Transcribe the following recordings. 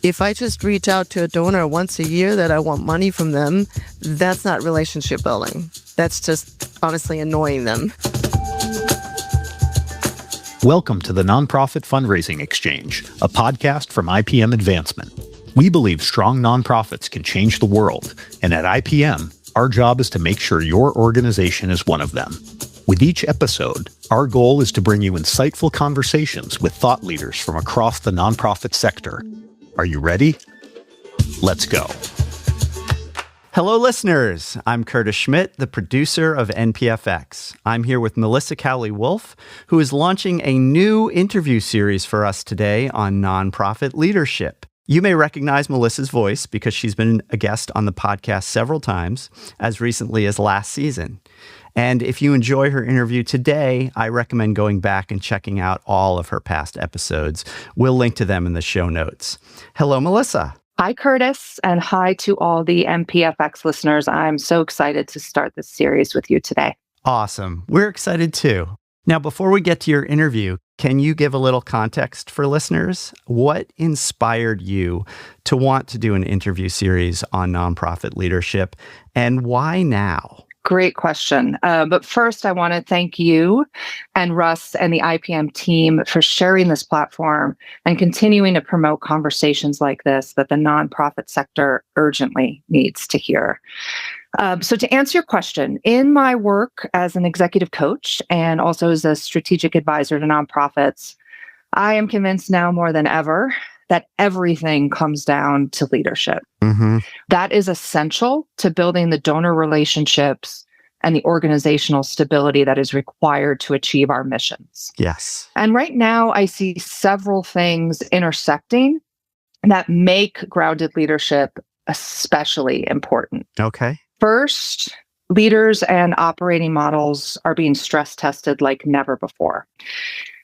If I just reach out to a donor once a year that I want money from them, that's not relationship building. That's just honestly annoying them. Welcome to the Nonprofit Fundraising Exchange, a podcast from IPM Advancement. We believe strong nonprofits can change the world, and at IPM, our job is to make sure your organization is one of them. With each episode, our goal is to bring you insightful conversations with thought leaders from across the nonprofit sector. Are you ready? Let's go. Hello, listeners. I'm Curtis Schmidt, the producer of NPFX. I'm here with Melissa Cowley Wolf, who is launching a new interview series for us today on nonprofit leadership. You may recognize Melissa's voice because she's been a guest on the podcast several times, as recently as last season. And if you enjoy her interview today, I recommend going back and checking out all of her past episodes. We'll link to them in the show notes. Hello, Melissa. Hi, Curtis, and hi to all the NPFX listeners. I'm so excited to start this series with you today. Awesome. We're excited too. Now, before we get to your interview, can you give a little context for listeners? What inspired you to want to do an interview series on nonprofit leadership, and why now? Great question. But first, I want to thank you and Russ and the IPM team for sharing this platform and continuing to promote conversations like this that the nonprofit sector urgently needs to hear. So to answer your question, in my work as an executive coach and also as a strategic advisor to nonprofits, I am convinced now more than ever that everything comes down to leadership. Mm-hmm. That is essential to building the donor relationships and the organizational stability that is required to achieve our missions. Yes. And right now, I see several things intersecting that make grounded leadership especially important. Okay. First, leaders and operating models are being stress tested like never before.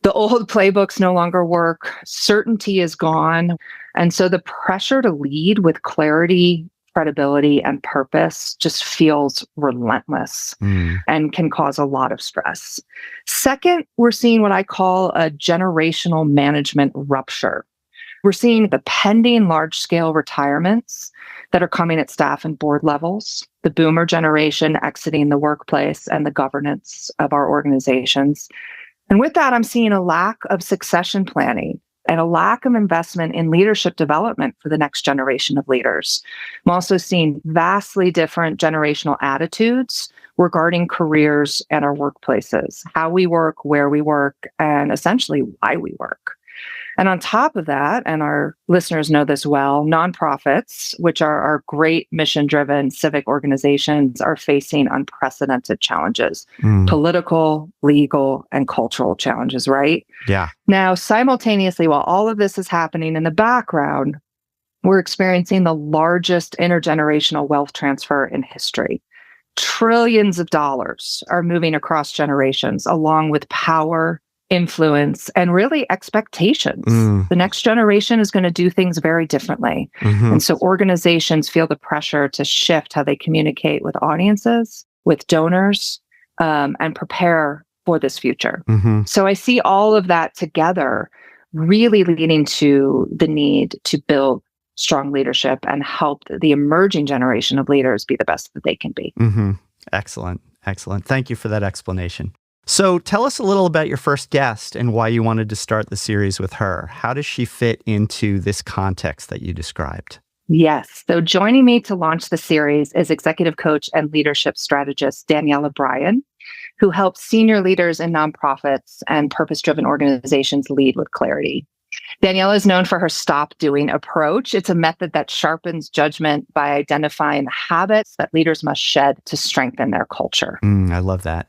The old playbooks no longer work. Certainty is gone. And so the pressure to lead with clarity, credibility, and purpose just feels relentless and can cause a lot of stress. Second, we're seeing what I call a generational management rupture. We're seeing the pending large-scale retirements that are coming at staff and board levels, the boomer generation exiting the workplace and the governance of our organizations. And with that, I'm seeing a lack of succession planning and a lack of investment in leadership development for the next generation of leaders. I'm also seeing vastly different generational attitudes regarding careers and our workplaces, how we work, where we work, and essentially why we work. And on top of that, and our listeners know this well, nonprofits, which are our great mission-driven civic organizations, are facing unprecedented challenges, political, legal, and cultural challenges, right? Yeah. Now, simultaneously, while all of this is happening in the background, we're experiencing the largest intergenerational wealth transfer in history. Trillions of dollars are moving across generations, along with power, influence, and really expectations. The next generation is going to do things very differently. And so organizations feel the pressure to shift how they communicate with audiences, with donors, and prepare for this future. So I see all of that together really leading to the need to build strong leadership and help the emerging generation of leaders be the best that they can be. Excellent. Excellent. Thank you for that explanation. So tell us a little about your first guest and why you wanted to start the series with her. How does she fit into this context that you described? Yes. So joining me to launch the series is executive coach and leadership strategist Daniela Bryan, who helps senior leaders in nonprofits and purpose-driven organizations lead with clarity. Daniela is known for her stop doing approach. It's a method that sharpens judgment by identifying the habits that leaders must shed to strengthen their culture. I love that.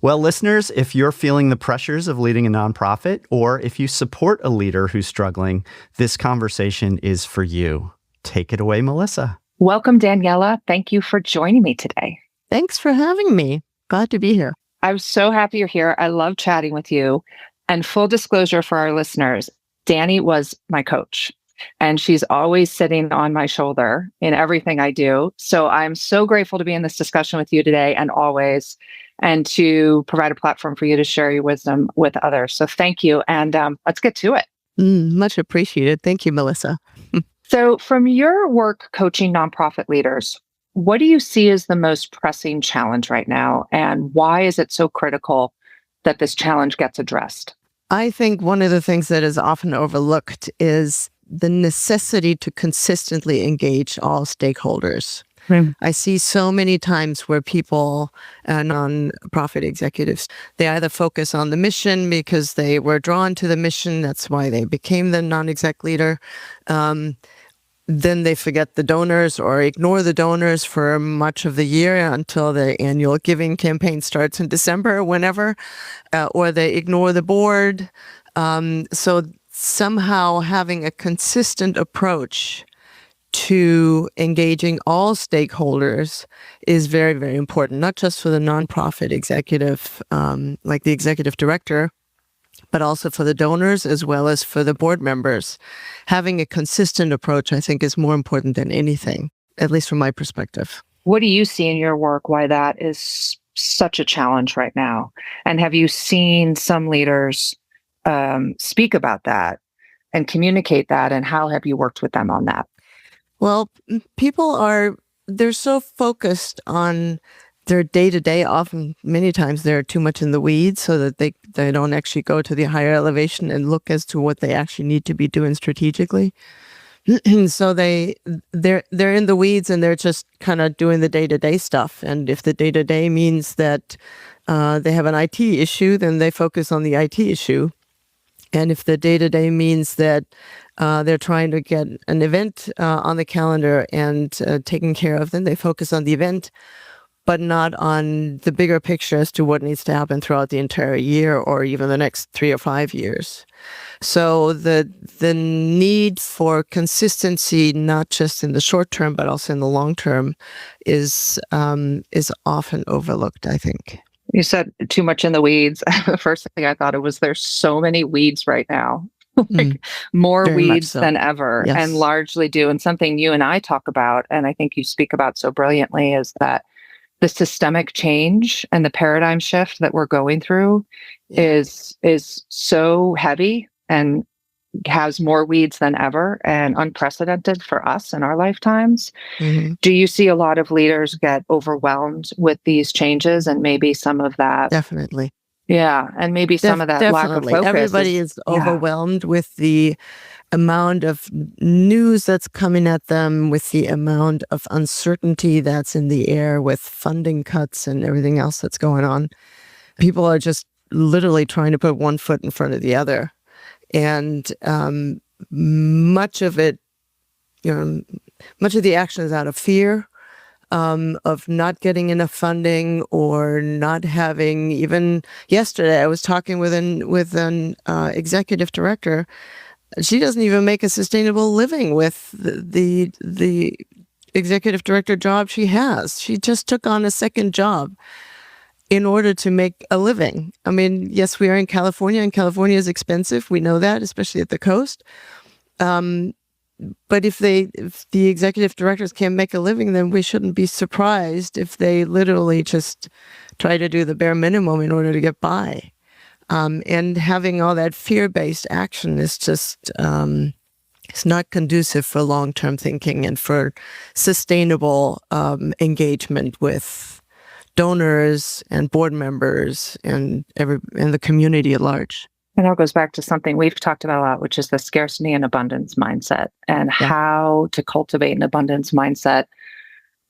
Well, listeners, if you're feeling the pressures of leading a nonprofit, or if you support a leader who's struggling, this conversation is for you. Take it away, Melissa. Welcome, Daniela. Thank you for joining me today. Thanks for having me. Glad to be here. I'm so happy you're here. I love chatting with you. And full disclosure for our listeners, Danny was my coach, and she's always sitting on my shoulder in everything I do. So I'm so grateful to be in this discussion with you today and always, and to provide a platform for you to share your wisdom with others. So thank you. And let's get to it. Much appreciated. Thank you, Melissa. So, from your work coaching nonprofit leaders, what do you see as the most pressing challenge right now? And why is it so critical that this challenge gets addressed? I think one of the things that is often overlooked is the necessity to consistently engage all stakeholders. I see so many times where people, nonprofit executives, they either focus on the mission because they were drawn to the mission. That's why they became the non-exec leader. Then they forget the donors or ignore the donors for much of the year until the annual giving campaign starts in December or whenever, or they ignore the board. So somehow having a consistent approach to engaging all stakeholders is very, very important, not just for the nonprofit executive, like the executive director, but also for the donors as well as for the board members. Having a consistent approach, I think, is more important than anything, at least from my perspective. What do you see in your work why that is such a challenge right now? And have you seen some leaders speak about that and communicate that? And how have you worked with them on that? Well, they're so focused on their day-to-day. Often, many times, they're too much in the weeds so that they don't actually go to the higher elevation and look as to what they actually need to be doing strategically. So they're in the weeds and they're just kind of doing the day-to-day stuff. And if the day-to-day means that they have an IT issue, then they focus on the IT issue. And if the day-to-day means that they're trying to get an event on the calendar and taken care of, then they focus on the event, but not on the bigger picture as to what needs to happen throughout the entire year or even the next 3 or 5 years. So the need for consistency, not just in the short term, but also in the long term, is often overlooked, I think. You said too much in the weeds. The first thing I thought of was there's so many weeds right now, like more Very much weeds so. than ever, Yes. and largely due. And something you and I talk about, and I think you speak about so brilliantly, is that the systemic change and the paradigm shift that we're going through is so heavy and has more weeds than ever and unprecedented for us in our lifetimes. Mm-hmm. Do you see a lot of leaders get overwhelmed with these changes and maybe some of that? Definitely. Yeah. And maybe some of that Definitely. lack of focus. Everybody is overwhelmed with the amount of news that's coming at them, with the amount of uncertainty that's in the air with funding cuts and everything else that's going on. People are just literally trying to put one foot in front of the other. And much of it, much of the action is out of fear, of not getting enough funding or not having. Even yesterday, I was talking with an executive director. She doesn't even make a sustainable living with the executive director job she has. She just took on a second job in order to make a living. I mean, yes, we are in California, and California is expensive. We know that, especially at the coast. But if the executive directors can't make a living, then we shouldn't be surprised if they literally just try to do the bare minimum in order to get by. And having all that fear-based action is just, it's not conducive for long-term thinking and for sustainable engagement with donors and board members and the community at large. And that goes back to something we've talked about a lot, which is the scarcity and abundance mindset, and how to cultivate an abundance mindset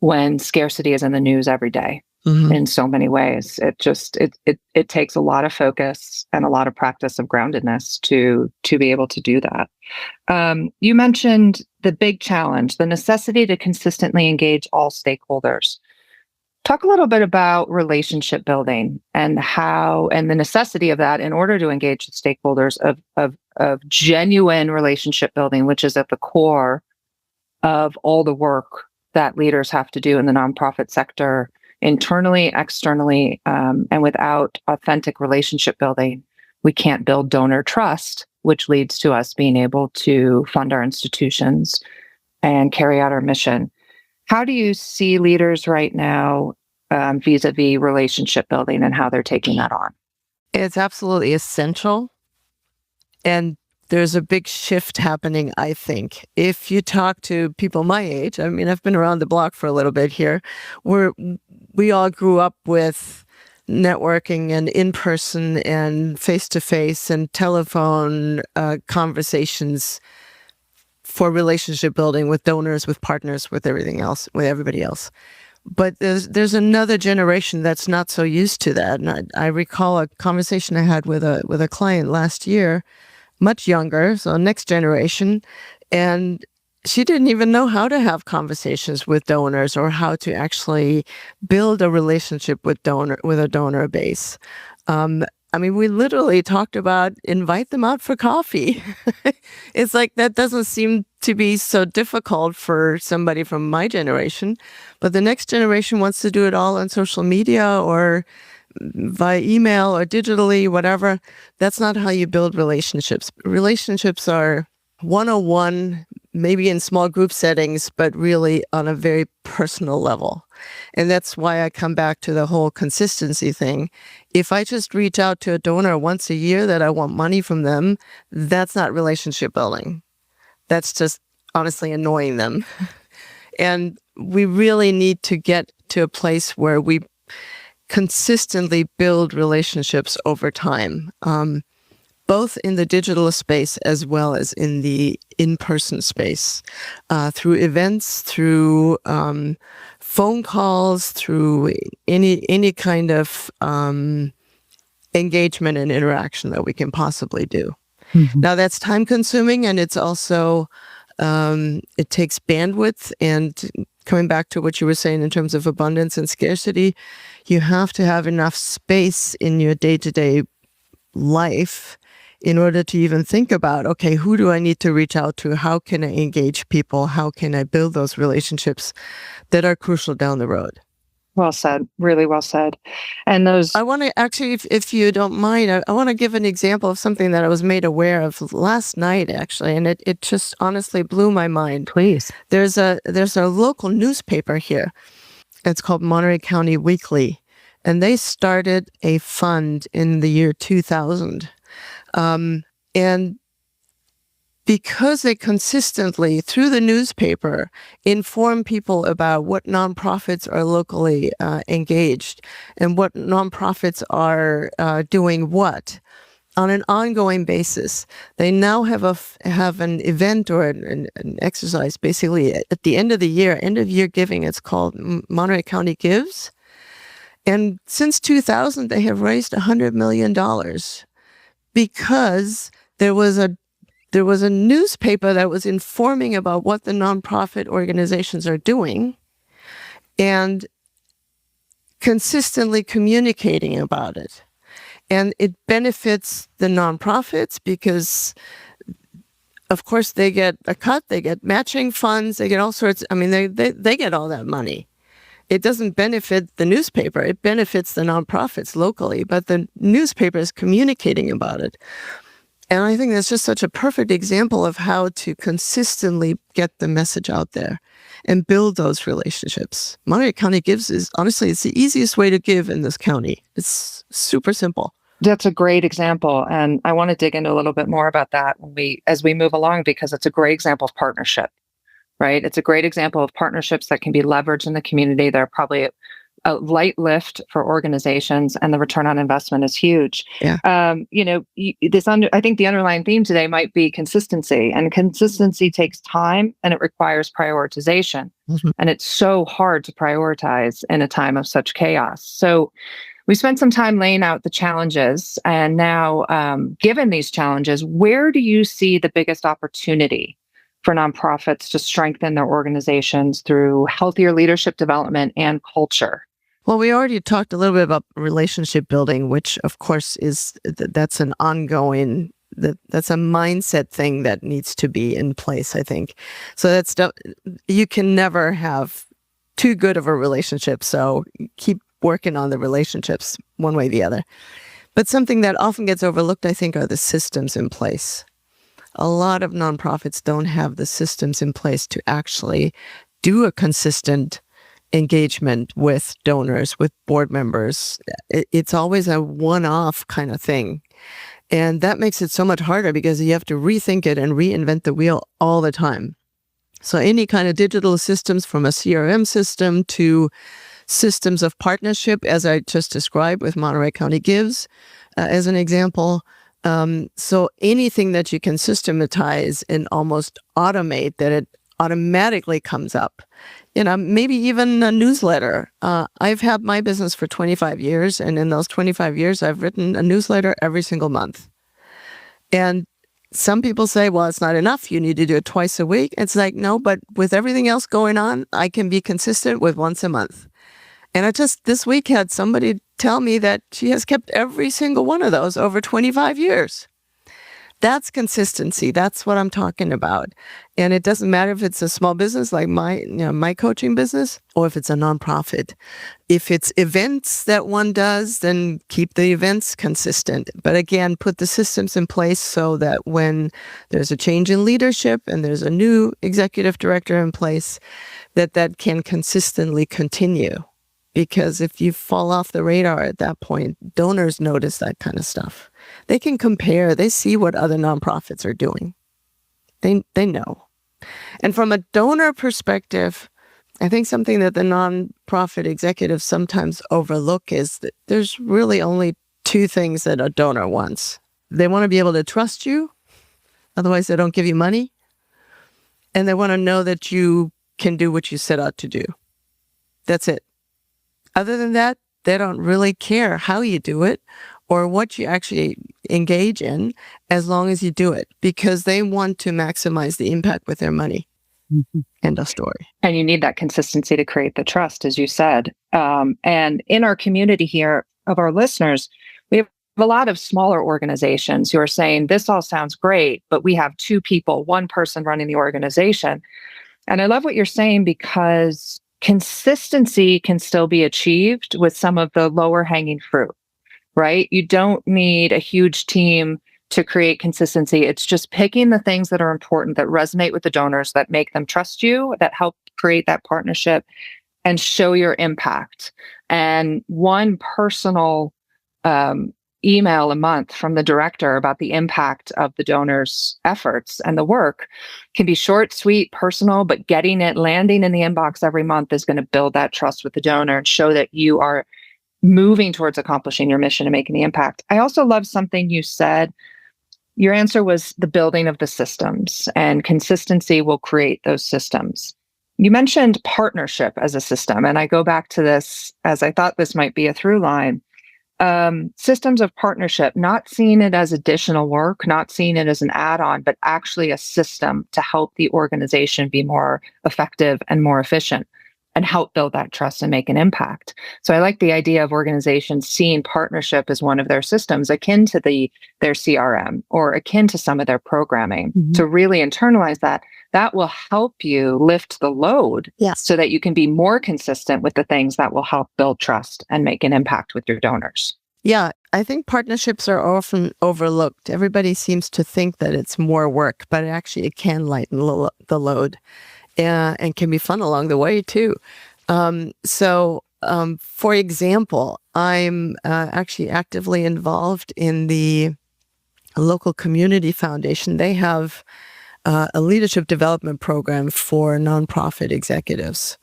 when scarcity is in the news every day. Mm-hmm. In so many ways. It takes a lot of focus and a lot of practice of groundedness to be able to do that. You mentioned the big challenge, the necessity to consistently engage all stakeholders. Talk a little bit about relationship building and the necessity of that in order to engage the stakeholders of genuine relationship building, which is at the core of all the work that leaders have to do in the nonprofit sector, internally, externally, and without authentic relationship building, we can't build donor trust, which leads to us being able to fund our institutions and carry out our mission. How do you see leaders right now vis-a-vis relationship building and how they're taking that on? It's absolutely essential. And there's a big shift happening, I think. If you talk to people my age, I mean, I've been around the block for a little bit here, we all grew up with networking and in-person and face-to-face and telephone conversations for relationship building with donors, with partners, with everything else, with everybody else. But there's another generation that's not so used to that. And I recall a conversation I had with a client last year, much younger, so next generation, and she didn't even know how to have conversations with donors or how to actually build a relationship with a donor base. I mean, we literally talked about invite them out for coffee. It's like that doesn't seem to be so difficult for somebody from my generation, but the next generation wants to do it all on social media or via email or digitally, whatever. That's not how you build relationships. Relationships are one-on-one, maybe in small group settings, but really on a very personal level. And that's why I come back to the whole consistency thing. If I just reach out to a donor once a year that I want money from them, that's not relationship building. That's just honestly annoying them. And we really need to get to a place where we consistently build relationships over time, both in the digital space as well as in the in-person space, through events, through phone calls, through any kind of engagement and interaction that we can possibly do. Mm-hmm. Now, that's time-consuming, and it's also it takes bandwidth. And coming back to what you were saying in terms of abundance and scarcity, you have to have enough space in your day-to-day life in order to even think about, okay, who do I need to reach out to? How can I engage people? How can I build those relationships that are crucial down the road? Well said. Really well said. And those... I want to actually, if you don't mind, I want to give an example of something that I was made aware of last night, actually, and it just honestly blew my mind. Please. There's a local newspaper here. It's called Monterey County Weekly, and they started a fund in the year 2000. And because they consistently, through the newspaper, inform people about what nonprofits are locally engaged and what nonprofits are doing what on an ongoing basis, they now have an event or an exercise, basically at the end of the year, end of year giving. It's called Monterey County Gives. And since 2000, they have raised $100 million because there was a newspaper that was informing about what the nonprofit organizations are doing and consistently communicating about it. And it benefits the nonprofits because, of course, they get a cut, they get matching funds, they get all sorts. I mean, they get all that money. It doesn't benefit the newspaper. It benefits the nonprofits locally, but the newspaper is communicating about it. And I think that's just such a perfect example of how to consistently get the message out there and build those relationships. Monterey County Gives is, honestly, it's the easiest way to give in this county. It's super simple. That's a great example. And I want to dig into a little bit more about that as we move along, because it's a great example of partnership, right? It's a great example of partnerships that can be leveraged in the community. They're probably a light lift for organizations, and the return on investment is huge. Yeah. I think the underlying theme today might be consistency, and consistency takes time and it requires prioritization. Mm-hmm. And it's so hard to prioritize in a time of such chaos. So we spent some time laying out the challenges, and now, given these challenges, where do you see the biggest opportunity for nonprofits to strengthen their organizations through healthier leadership development and culture? Well, we already talked a little bit about relationship building, which of course that's an ongoing, that's a mindset thing that needs to be in place, I think. So you can never have too good of a relationship. So keep working on the relationships one way or the other. But something that often gets overlooked, I think, are the systems in place. A lot of nonprofits don't have the systems in place to actually do a consistent engagement with donors, with board members. It's always a one-off kind of thing. And that makes it so much harder because you have to rethink it and reinvent the wheel all the time. So any kind of digital systems, from a CRM system to systems of partnership, as I just described with Monterey County Gives, as an example. So anything that you can systematize and almost automate, that it automatically comes up. Maybe even a newsletter. I've had my business for 25 years, and in those 25 years, I've written a newsletter every single month. And some people say, well, it's not enough. You need to do it twice a week. It's like, no, but with everything else going on, I can be consistent with once a month. And I just this week had somebody tell me that she has kept every single one of those over 25 years. That's consistency. That's what I'm talking about. And it doesn't matter if it's a small business like my coaching business, or if it's a nonprofit. If it's events that one does, then keep the events consistent. But again, put the systems in place so that when there's a change in leadership and there's a new executive director in place, that can consistently continue. Because if you fall off the radar at that point, donors notice that kind of stuff. They can compare. They see what other nonprofits are doing. They know. And from a donor perspective, I think something that the nonprofit executives sometimes overlook is that there's really only two things that a donor wants. They want to be able to trust you, otherwise they don't give you money. And they want to know that you can do what you set out to do. That's it. Other than that, they don't really care how you do it or what you actually engage in, as long as you do it, because they want to maximize the impact with their money. Mm-hmm. End of story. And you need that consistency to create the trust, as you said. And in our community here of our listeners, we have a lot of smaller organizations who are saying, this all sounds great, but we have two people, one person running the organization. And I love what you're saying, because consistency can still be achieved with some of the lower hanging fruit, right? You don't need a huge team to create consistency. It's just picking the things that are important, that resonate with the donors, that make them trust you, that help create that partnership and show your impact. And one personal email a month from the director about the impact of the donor's efforts and the work can be short, sweet, personal, but getting it landing in the inbox every month is going to build that trust with the donor and show that you are moving towards accomplishing your mission and making the impact. I also love something you said. Your answer was the building of the systems, and consistency will create those systems. You mentioned partnership as a system, and I go back to this as I thought this might be a through line. Systems of partnership, not seeing it as additional work, not seeing it as an add-on, but actually a system to help the organization be more effective and more efficient and help build that trust and make an impact. So I like the idea of organizations seeing partnership as one of their systems, akin to their CRM or akin to some of their programming. Mm-hmm. To really internalize that will help you lift the load. Yes. So that you can be more consistent with the things that will help build trust and make an impact with your donors. Yeah, I think partnerships are often overlooked. Everybody seems to think that it's more work, but actually it can lighten the load and can be fun along the way too. For example, I'm actually actively involved in the local community foundation. They have a leadership development program for nonprofit executives.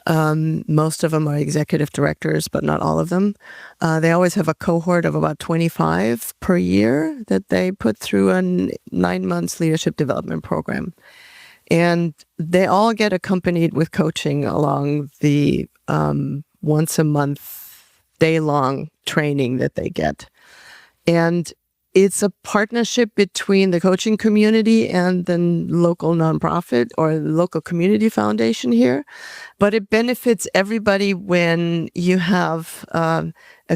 Most of them are executive directors, but not all of them. They always have a cohort of about 25 per year that they put through a 9 months leadership development program. And they all get accompanied with coaching along the once a month, day-long training that they get. And it's a partnership between the coaching community and the local nonprofit or the local community foundation here. But it benefits everybody when you have a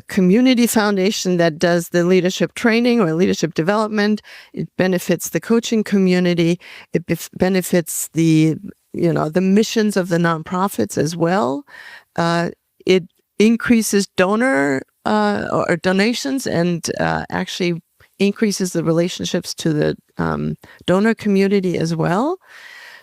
community foundation that does the leadership training or leadership development. It benefits the coaching community. It benefits the missions of the nonprofits as well. It increases donor or donations and actually increases the relationships to the donor community as well.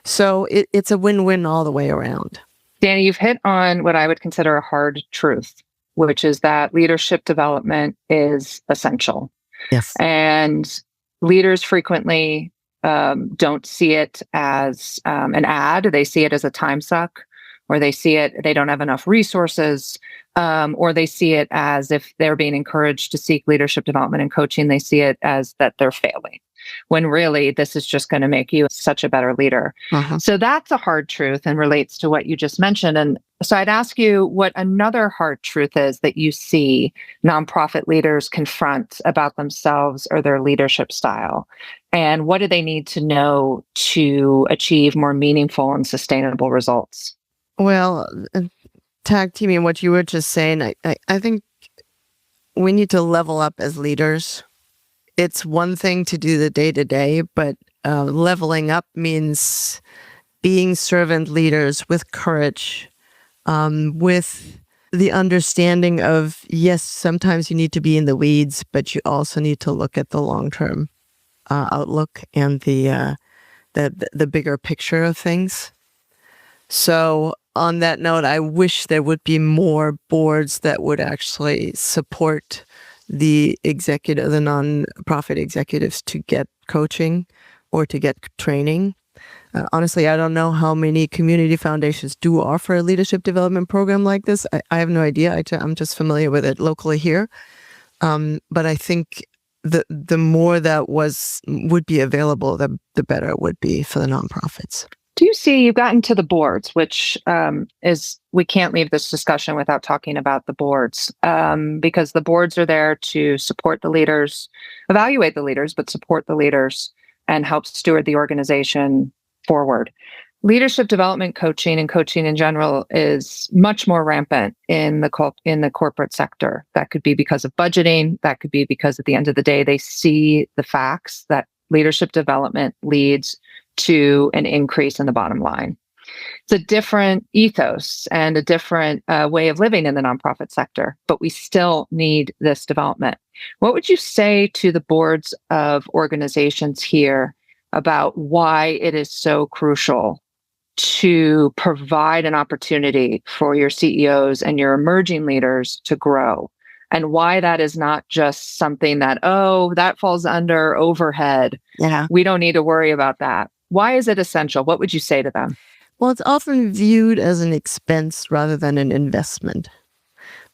So it's a win-win all the way around. Danny, you've hit on what I would consider a hard truth, which is that leadership development is essential. Yes. And leaders frequently don't see it as an ad. They see it as a time suck, or they see it, they don't have enough resources, or they see it as if they're being encouraged to seek leadership development and coaching, they see it as that they're failing, when really this is just going to make you such a better leader. So that's a hard truth and relates to what you just mentioned. And so I'd ask you what another hard truth is that you see nonprofit leaders confront about themselves or their leadership style. And what do they need to know to achieve more meaningful and sustainable results? Well, tag teaming what you were just saying, I think we need to level up as leaders. It's one thing to do the day-to-day, but leveling up means being servant leaders with courage, with the understanding of, yes, sometimes you need to be in the weeds, but you also need to look at the long-term outlook and the bigger picture of things. So on that note, I wish there would be more boards that would actually support the nonprofit executives to get coaching or to get training. Honestly, I don't know how many community foundations do offer a leadership development program like this. I have no idea. I'm just familiar with it locally here. But I think the more that would be available, the better it would be for the nonprofits. Do you see, you've gotten to the boards, which we can't leave this discussion without talking about the boards, because the boards are there to support the leaders, evaluate the leaders, but support the leaders and help steward the organization forward. Leadership development coaching and coaching in general is much more rampant in the corporate sector. That could be because of budgeting. That could be because at the end of the day, they see the facts that leadership development leads to an increase in the bottom line. It's a different ethos and a different way of living in the nonprofit sector, but we still need this development. What would you say to the boards of organizations here about why it is so crucial to provide an opportunity for your CEOs and your emerging leaders to grow? And why that is not just something that, that falls under overhead. Yeah. We don't need to worry about that. Why is it essential? What would you say to them? Well, it's often viewed as an expense rather than an investment.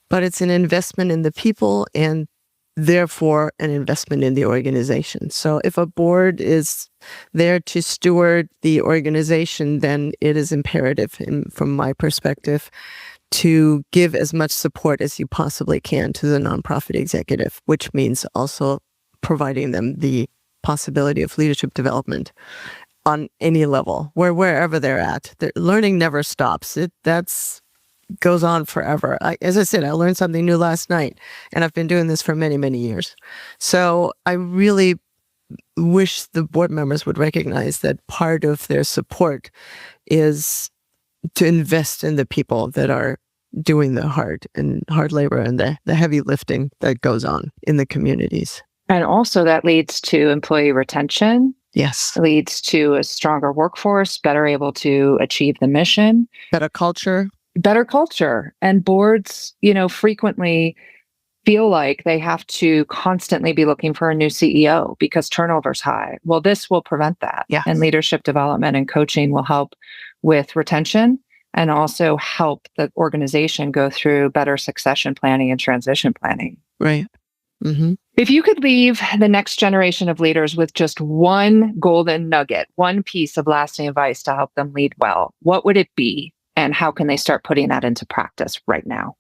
But it's an investment in the people and therefore an investment in the organization. So if a board is there to steward the organization, then it is imperative, from my perspective, to give as much support as you possibly can to the nonprofit executive, which means also providing them the possibility of leadership development on any level, wherever they're at. Learning never stops. That's goes on forever. As I said, I learned something new last night, and I've been doing this for many, many years. So I really wish the board members would recognize that part of their support is to invest in the people that are doing the hard labor and the heavy lifting that goes on in the communities. And also that leads to employee retention. Yes. Leads to a stronger workforce, better able to achieve the mission. Better culture. And boards, frequently feel like they have to constantly be looking for a new CEO because turnover's high. Well, this will prevent that. Yeah. And leadership development and coaching will help with retention and also help the organization go through better succession planning and transition planning. Right. Mm-hmm. If you could leave the next generation of leaders with just one golden nugget, one piece of lasting advice to help them lead well, what would it be? And how can they start putting that into practice right now?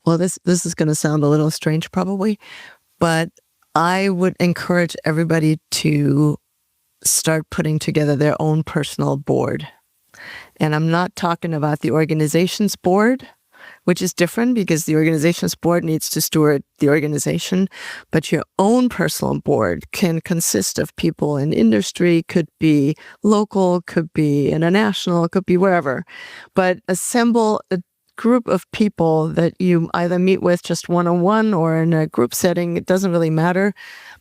Well, this is going to sound a little strange probably, but I would encourage everybody to start putting together their own personal board. And I'm not talking about the organization's board, which is different because the organization's board needs to steward the organization. But your own personal board can consist of people in industry, could be local, could be international, could be wherever. But assemble a group of people that you either meet with just one-on-one or in a group setting. It doesn't really matter.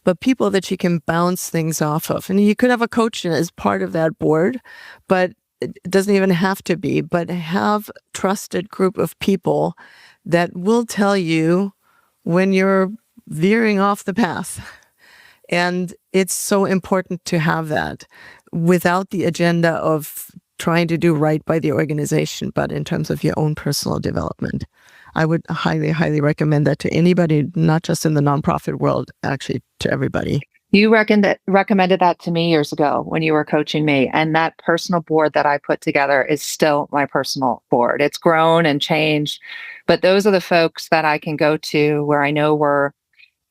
But people that you can bounce things off of. And you could have a coach as part of that board, but it doesn't even have to be, but have a trusted group of people that will tell you when you're veering off the path. And it's so important to have that without the agenda of trying to do right by the organization, but in terms of your own personal development. I would highly, highly recommend that to anybody, not just in the nonprofit world, actually to everybody. You recommended that to me years ago when you were coaching me. And that personal board that I put together is still my personal board. It's grown and changed. But those are the folks that I can go to where I know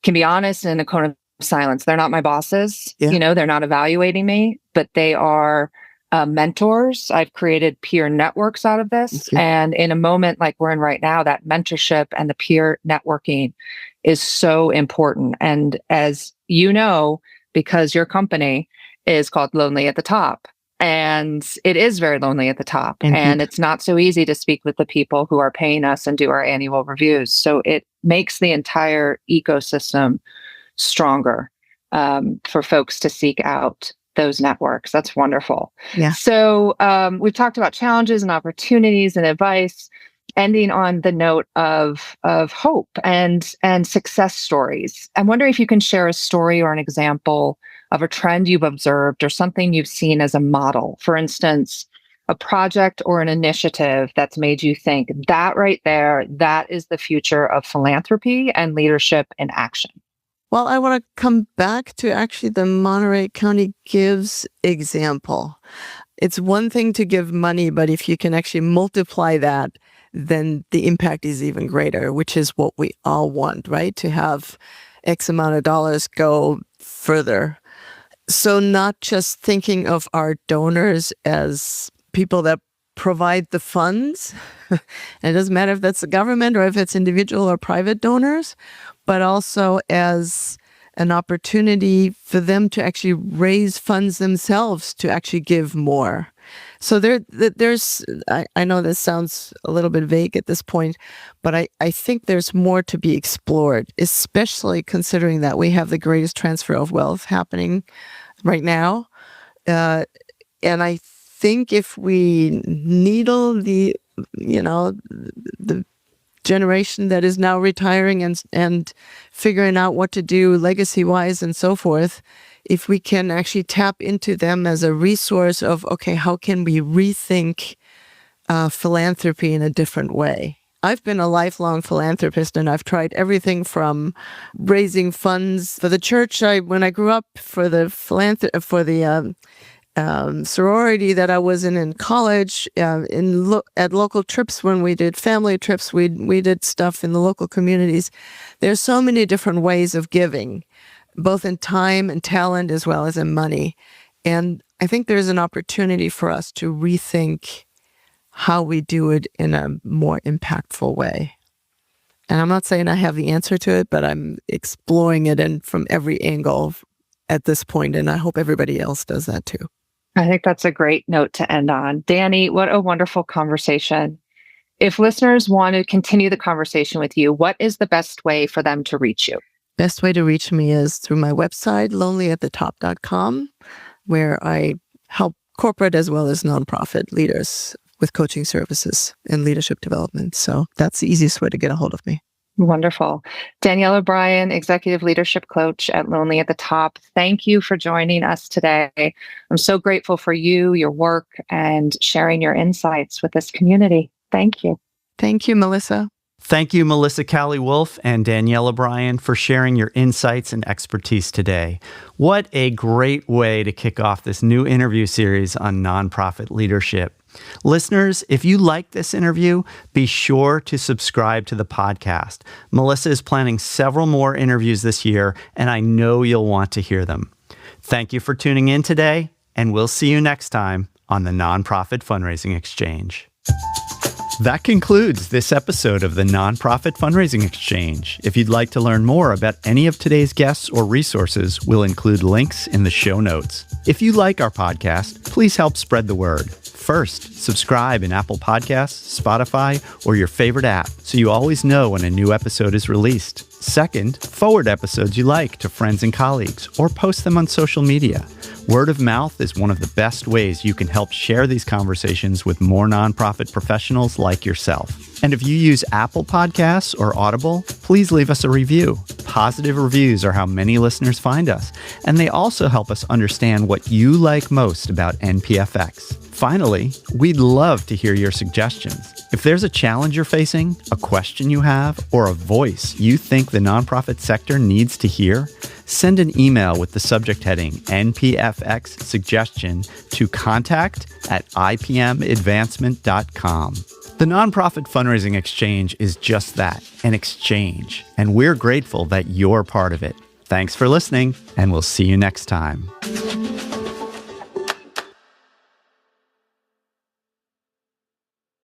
can be honest in a cone of silence. They're not my bosses. Yeah. They're not evaluating me, but they are mentors. I've created peer networks out of this. And in a moment like we're in right now, that mentorship and the peer networking is so important. And as you know, because your company is called Lonely at the Top, and it is very lonely at the top. Indeed. And it's not so easy to speak with the people who are paying us and do our annual reviews. So it makes the entire ecosystem stronger for folks to seek out those networks. That's wonderful. Yeah. So we've talked about challenges and opportunities and advice, ending on the note of hope and success stories. I'm wondering if you can share a story or an example of a trend you've observed or something you've seen as a model. For instance, a project or an initiative that's made you think that right there, that is the future of philanthropy and leadership in action. Well, I want to come back to actually the Monterey County Gives example. It's one thing to give money, but if you can actually multiply that, then the impact is even greater, which is what we all want, right? To have X amount of dollars go further. So not just thinking of our donors as people that provide the funds, and it doesn't matter if that's the government or if it's individual or private donors, but also as an opportunity for them to actually raise funds themselves to actually give more. So there's, I know this sounds a little bit vague at this point, but I think there's more to be explored, especially considering that we have the greatest transfer of wealth happening right now. And I think if we needle the generation that is now retiring and figuring out what to do legacy-wise and so forth, if we can actually tap into them as a resource of, okay, how can we rethink philanthropy in a different way? I've been a lifelong philanthropist, and I've tried everything from raising funds for the church. When I grew up, for the sorority that I was in college, at local trips when we did family trips, we did stuff in the local communities. There's so many different ways of giving, both in time and talent as well as in money. And I think there's an opportunity for us to rethink how we do it in a more impactful way. And I'm not saying I have the answer to it, but I'm exploring it from every angle at this point, and I hope everybody else does that too. I think that's a great note to end on. Danny, what a wonderful conversation. If listeners want to continue the conversation with you, what is the best way for them to reach you? Best way to reach me is through my website, lonelyathetop.com, where I help corporate as well as nonprofit leaders with coaching services and leadership development. So that's the easiest way to get a hold of me. Wonderful. Daniela Bryan, Executive Leadership Coach at Lonely at the Top. Thank you for joining us today. I'm so grateful for you, your work, and sharing your insights with this community. Thank you. Thank you, Melissa. Thank you, Melissa Cowley Wolf and Daniela Bryan, for sharing your insights and expertise today. What a great way to kick off this new interview series on nonprofit leadership. Listeners, if you like this interview, be sure to subscribe to the podcast. Melissa is planning several more interviews this year, and I know you'll want to hear them. Thank you for tuning in today, and we'll see you next time on the Nonprofit Fundraising Exchange. That concludes this episode of the Nonprofit Fundraising Exchange. If you'd like to learn more about any of today's guests or resources, we'll include links in the show notes. If you like our podcast, please help spread the word. First, subscribe in Apple Podcasts, Spotify, or your favorite app so you always know when a new episode is released. Second, forward episodes you like to friends and colleagues or post them on social media. Word of mouth is one of the best ways you can help share these conversations with more nonprofit professionals like yourself. And if you use Apple Podcasts or Audible, please leave us a review. Positive reviews are how many listeners find us, and they also help us understand what you like most about NPFX. Finally, we'd love to hear your suggestions. If there's a challenge you're facing, a question you have, or a voice you think the nonprofit sector needs to hear, send an email with the subject heading NPFX suggestion to contact@ipmadvancement.com. The Nonprofit Fundraising Exchange is just that, an exchange, and we're grateful that you're part of it. Thanks for listening, and we'll see you next time.